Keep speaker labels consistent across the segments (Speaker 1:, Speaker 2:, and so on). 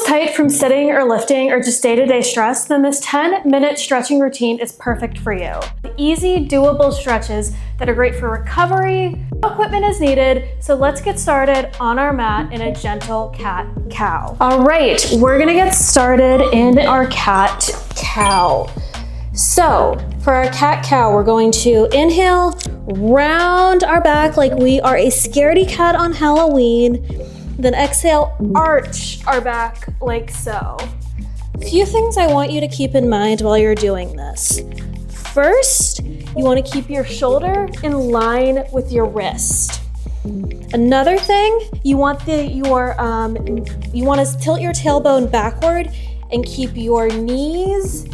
Speaker 1: tight from sitting or lifting or just day-to-day stress, then this 10-minute stretching routine is perfect for you. Easy, doable stretches that are great for recovery. No equipment is needed, so let's get started on our mat in a gentle cat-cow. All right, we're gonna get started in our cat-cow. So for our cat-cow, we're going to inhale, round our back like we are a scaredy cat on Halloween. Then exhale, arch our back like so. A few things I want you to keep in mind while you're doing this. First, you want to keep your shoulder in line with your wrist. Another thing, you want to tilt your tailbone backward and keep your knees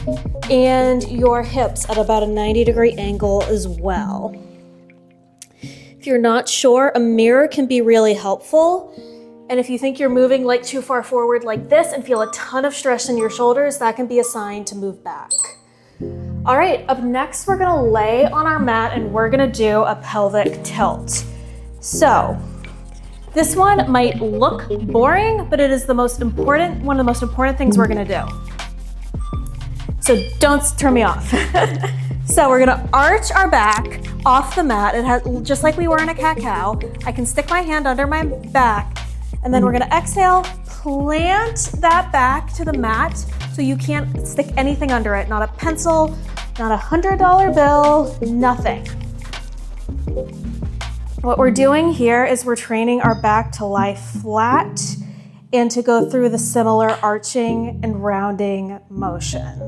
Speaker 1: and your hips at about a 90-degree angle as well. If you're not sure, a mirror can be really helpful. And if you think you're moving like too far forward like this and feel a ton of stress in your shoulders, that can be a sign to move back. All right, up next, we're gonna lay on our mat and we're gonna do a pelvic tilt. So this one might look boring, but it is one of the most important things we're gonna do. So don't turn me off. So we're gonna arch our back off the mat. It has, just like we were in a cat-cow. I can stick my hand under my back, and then we're gonna exhale, plant that back to the mat so you can't stick anything under it, not a pencil, not a $100 bill, nothing. What we're doing here is we're training our back to lie flat and to go through the similar arching and rounding motion.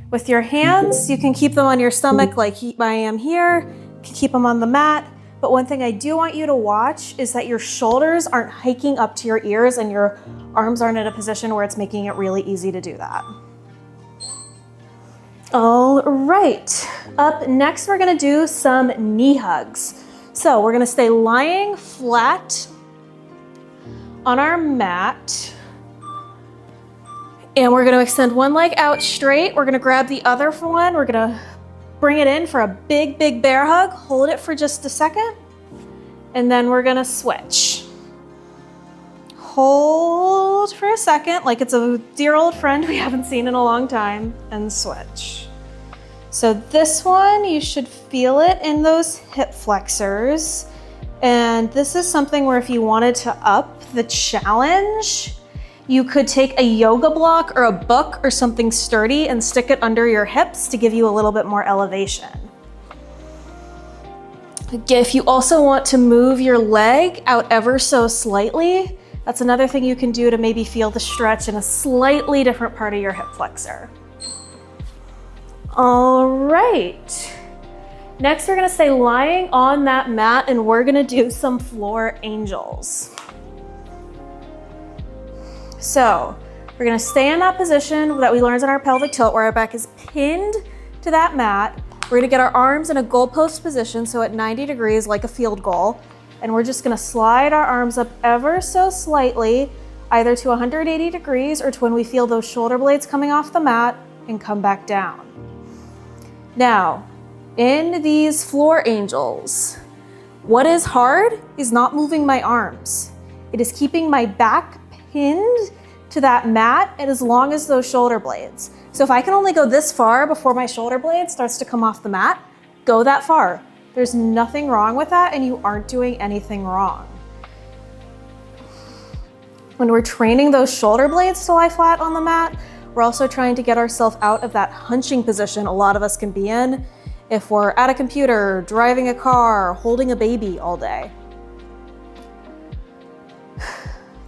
Speaker 1: With your hands, you can keep them on your stomach like I am here, you can keep them on the mat. But one thing I do want you to watch is that your shoulders aren't hiking up to your ears and your arms aren't in a position where it's making it really easy to do that. All right, up next we're gonna do some knee hugs. So we're gonna stay lying flat on our mat and we're gonna extend one leg out straight. We're gonna grab the other one. We're gonna bring it in for a big, big bear hug. Hold it for just a second. And then we're gonna switch. Hold for a second, like it's a dear old friend we haven't seen in a long time, and switch. So this one, you should feel it in those hip flexors. And this is something where if you wanted to up the challenge, you could take a yoga block or a book or something sturdy and stick it under your hips to give you a little bit more elevation. If you also want to move your leg out ever so slightly, that's another thing you can do to maybe feel the stretch in a slightly different part of your hip flexor. All right. Next, we're gonna stay lying on that mat and we're gonna do some floor angels. So we're gonna stay in that position that we learned in our pelvic tilt where our back is pinned to that mat. We're gonna get our arms in a goalpost position, so at 90 degrees like a field goal. And we're just gonna slide our arms up ever so slightly, either to 180 degrees or to when we feel those shoulder blades coming off the mat and come back down. Now, in these floor angels, what is hard is not moving my arms. It is keeping my back pinned to that mat and as long as those shoulder blades. So if I can only go this far before my shoulder blade starts to come off the mat, go that far. There's nothing wrong with that and you aren't doing anything wrong. When we're training those shoulder blades to lie flat on the mat, we're also trying to get ourselves out of that hunching position a lot of us can be in if we're at a computer, driving a car, holding a baby all day.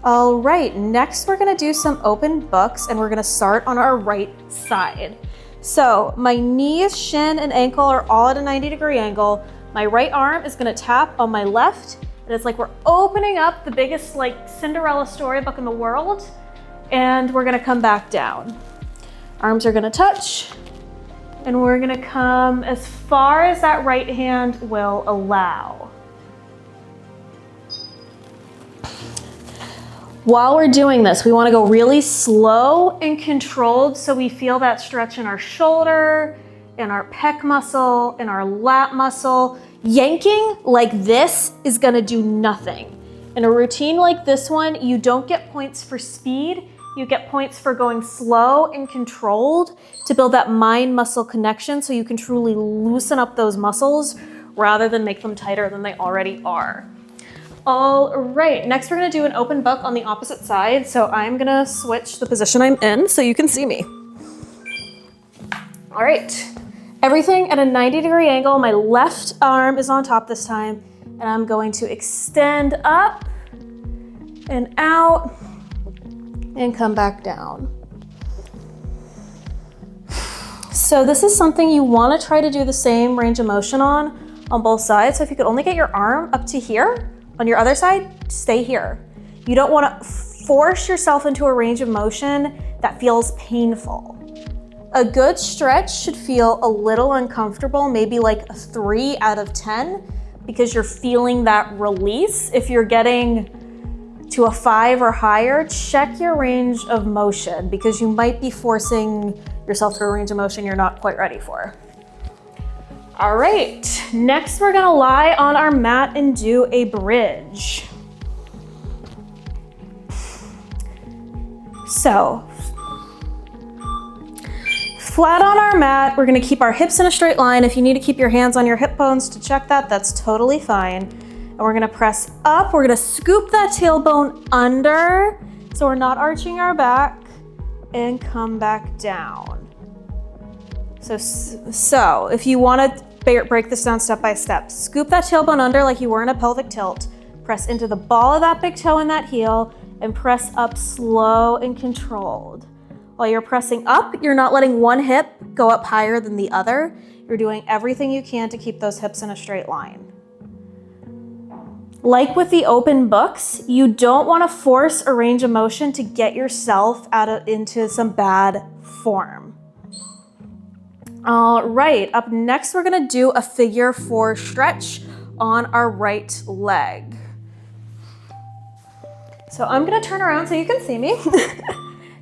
Speaker 1: All right, next we're gonna do some open books and we're gonna start on our right side. So my knees, shin, and ankle are all at a 90-degree angle. My right arm is gonna tap on my left, and it's like we're opening up the biggest like Cinderella storybook in the world, and we're gonna come back down. Arms are gonna touch, and we're gonna come as far as that right hand will allow. While we're doing this, we wanna go really slow and controlled so we feel that stretch in our shoulder, in our pec muscle, in our lat muscle. Yanking like this is gonna do nothing. In a routine like this one, you don't get points for speed, you get points for going slow and controlled to build that mind-muscle connection so you can truly loosen up those muscles rather than make them tighter than they already are. All right, next we're gonna do an open book on the opposite side. So I'm gonna switch the position I'm in so you can see me. All right, everything at a 90-degree angle. My left arm is on top this time, and I'm going to extend up and out and come back down. So this is something you wanna try to do the same range of motion on both sides. So if you could only get your arm up to here, on your other side, stay here. You don't wanna force yourself into a range of motion that feels painful. A good stretch should feel a little uncomfortable, maybe like a 3 out of 10, because you're feeling that release. If you're getting to a 5 or higher, check your range of motion because you might be forcing yourself to a range of motion you're not quite ready for. All right, next we're gonna lie on our mat and do a bridge. So, flat on our mat, we're gonna keep our hips in a straight line. If you need to keep your hands on your hip bones to check that, that's totally fine. And we're gonna press up, we're gonna scoop that tailbone under so we're not arching our back and come back down. So if you wanna break this down step by step, scoop that tailbone under like you were in a pelvic tilt, press into the ball of that big toe and that heel, and press up slow and controlled. While you're pressing up, you're not letting one hip go up higher than the other. You're doing everything you can to keep those hips in a straight line. Like with the open books, you don't want to force a range of motion to get yourself into some bad form. All right, up next, we're gonna do a figure 4 stretch on our right leg. So I'm gonna turn around so you can see me.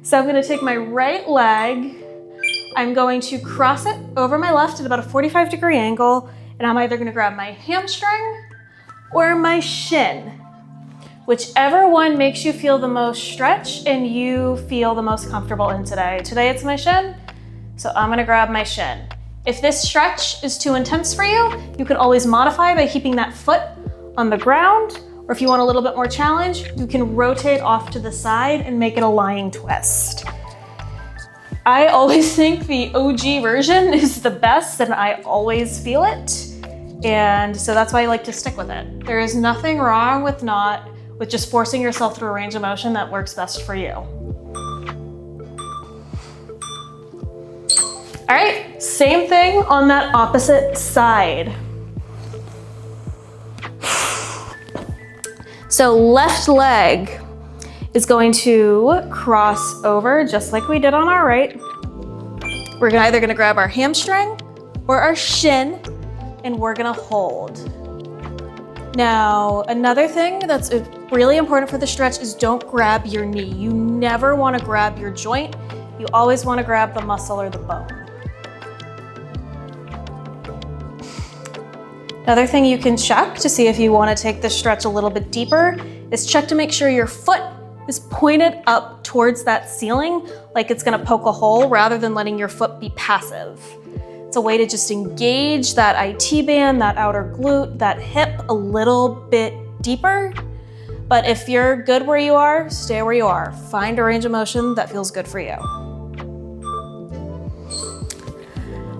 Speaker 1: So I'm gonna take my right leg, I'm going to cross it over my left at about a 45-degree angle, and I'm either gonna grab my hamstring or my shin. Whichever one makes you feel the most stretch and you feel the most comfortable in today. Today it's my shin, so I'm gonna grab my shin. If this stretch is too intense for you, you can always modify by keeping that foot on the ground, or if you want a little bit more challenge, you can rotate off to the side and make it a lying twist. I always think the OG version is the best and I always feel it. And so that's why I like to stick with it. There is nothing wrong with just forcing yourself through a range of motion that works best for you. All right, same thing on that opposite side. So left leg is going to cross over just like we did on our right. We're either gonna grab our hamstring or our shin, and we're gonna hold. Now, another thing that's really important for the stretch is don't grab your knee. You never wanna grab your joint. You always wanna grab the muscle or the bone. Another thing you can check to see if you wanna take this stretch a little bit deeper is check to make sure your foot is pointed up towards that ceiling like it's gonna poke a hole rather than letting your foot be passive. It's a way to just engage that IT band, that outer glute, that hip a little bit deeper. But if you're good where you are, stay where you are. Find a range of motion that feels good for you.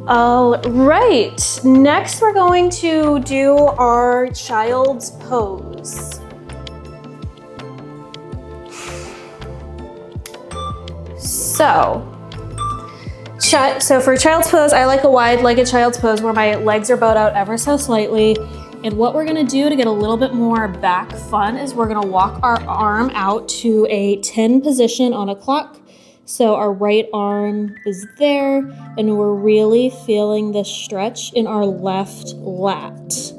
Speaker 1: All right, next we're going to do our child's pose. So for child's pose, I like a wide-legged child's pose where my legs are bowed out ever so slightly. And what we're gonna do to get a little bit more back fun is we're gonna walk our arm out to a 10 position on a clock. So our right arm is there, and we're really feeling the stretch in our left lat.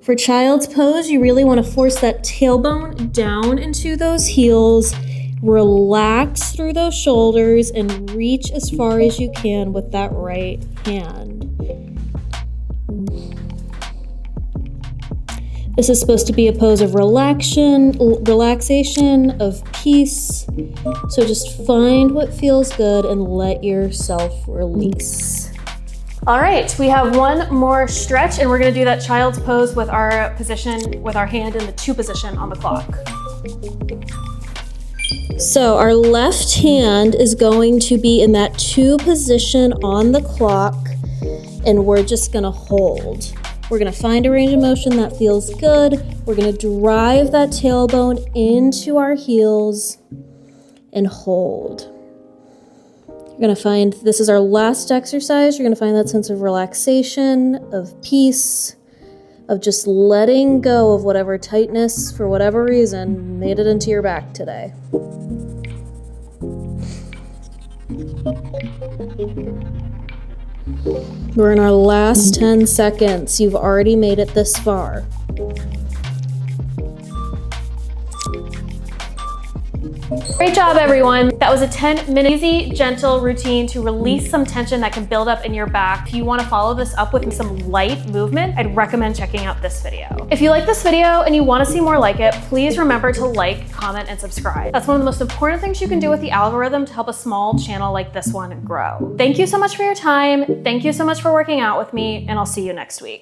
Speaker 1: For child's pose, you really want to force that tailbone down into those heels, relax through those shoulders, and reach as far as you can with that right hand. This is supposed to be a pose of relaxation, of peace. So just find what feels good and let yourself release. All right, we have one more stretch and we're gonna do that child's pose with our position, with our hand in the 2 position on the clock. So our left hand is going to be in that 2 position on the clock and we're just gonna hold. We're gonna find a range of motion that feels good. We're gonna drive that tailbone into our heels and hold. You're gonna find, this is our last exercise, you're gonna find that sense of relaxation, of peace, of just letting go of whatever tightness, for whatever reason, made it into your back today. We're in our last 10 seconds. You've already made it this far. Great job, everyone. That was a 10-minute easy, gentle routine to release some tension that can build up in your back. If you want to follow this up with some light movement, I'd recommend checking out this video. If you like this video and you want to see more like it, please remember to like, comment, and subscribe. That's one of the most important things you can do with the algorithm to help a small channel like this one grow. Thank you so much for your time. Thank you so much for working out with me, and I'll see you next week.